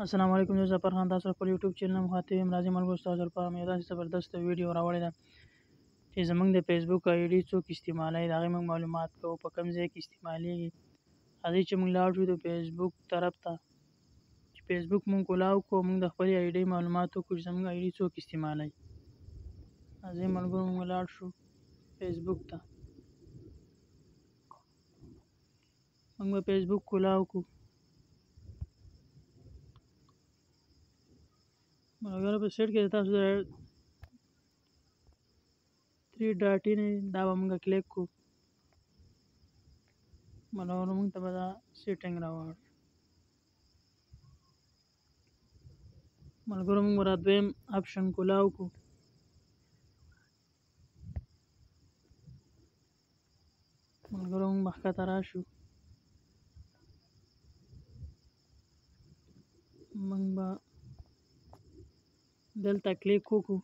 السلام علیکم، زه ظفر خان تاسو خپل یوټیوب چینل مخاطب یم. راځئ ملګرو ستاسو لپاره مې داسې زبردست ویډیو راوړې ده چې زموږ د فیسبوک آی ډي څوک استعمالوي، د هغې موږ معلومات کوو، په کوم ځای کې استعمالیږي. راځئ چې موږ لاړ شو د فیسبوک طرف ته. چې فیسبوک موږ کولاو کړو، موږ د خپلې آی ډي معلومات وکړو چې زموږ آی ډي څوک استعمالوي. راځئ ملګرو موږ لاړ شو فیسبوک ته. موږ به فیسبوک کولاو کړو. ملګرو په سیټ کې تاسو د 3 ډاټې نه دا به موږ کلیک کړو. ملګرو موږ ته به دا سیټینګ راوړو. ملګرو موږ به را دویم اپشن کولاو کړو. ملګرو موږ به ښکته راشو. موږ به دلته کلیک وکړو.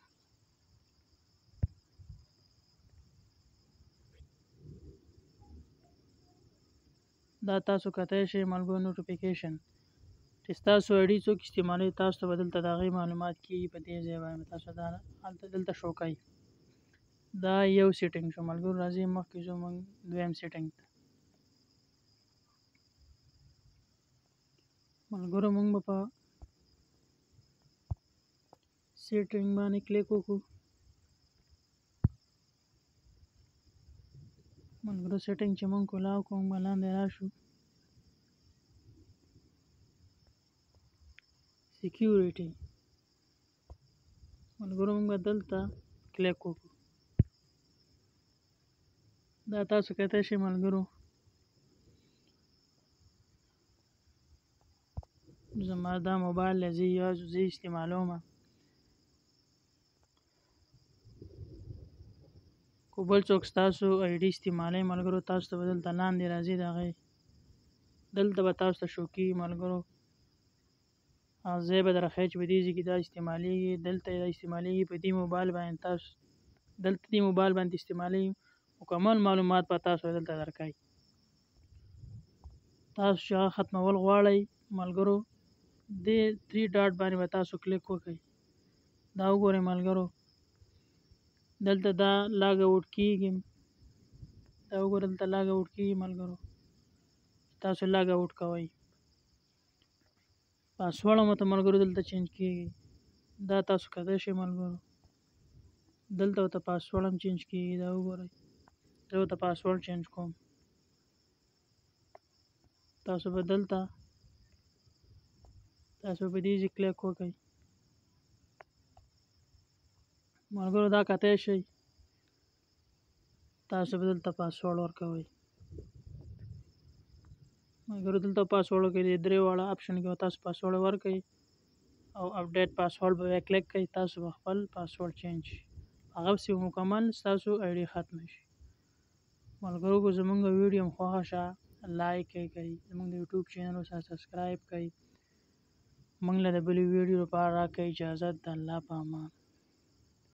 دا تاسو کتای شئ ملګرو نوټیفیکیشن چې ستاسو آی ډي څوک استعمالوي، تاسو ته به دلته د هغې معلومات کېږي. په دې ځای باندې تاسو هلته دلته شو کوي. دا یو سیټینګ شو ملګرو. راځئ مخکې ځو موږ دویم سیټینګ ته. ملګرو موږ به په سیټینګ باندې کلیک وکړو. ملګرو سیټینګ چې موږ کولاو کړو، موږ به لاندې راشو. سیکیورټي ملګرو موږ به دلته کلیک وکړو. دا تاسو کتای شئ ملګرو زما دا موبایل دی، زه استعمالوم. کو بل څوک ستاسو آی ډي استعمالوي ملګرو، تاسو ته به دلته لاندې راځي د هغې دلته به تاسو ته شو کېږي ملګرو. ځای به در ښیي چې په دې ځای کې دا استعمالیږي، دلته دا استعمالیږي. په دې موبایل باندې تاسو دلته دې موبایل باندې استعمالیږي. مکمل معلومات به تاسو دلته درکوي. تاسو چې هغه ختمول غواړئ ملګرو، دې 3 ډاټ باندې به تاسو کلیک وکړئ. دا وګورئ ملګرو، دلته دا لاګ آوټ کېږي. دا وګورئ دلته لاګ آوټ کېږي ملګرو. تاسو لاګ آوټ کوئ. پاسورډ مو ته ملګرو دلته چینج کېږي. دا تاسو کتای شئ ملګرو، دلته ورته پاسورډ هم چینج کېږي. دا وګورئ، زه ورته پاسورډ چینج کوم. تاسو به دلته تاسو په دې ځای کلیک وکړئ ملګرو. دا کتای شئ تاسو به دلته پاسورډ ورکوئ ملګرو. دلته پاسورډ کې 3 واړه اپشن کې تاسو پاسورډ ورکړئ او اپډیټ پاسورډ به کلیک کړئ. تاسو به خپل پاسورډ چینج شي، هغه پسې مکمل ستاسو آی ډي ختم شي ملګرو. که زموږ ویډیو هم خوښه شه لایک کړئ، زموږ د یوټیوب چینل سره سبسکرایب کړئ. موږ له د بلې ویډیو لپاره راکړئ اجازت. د الله په امان.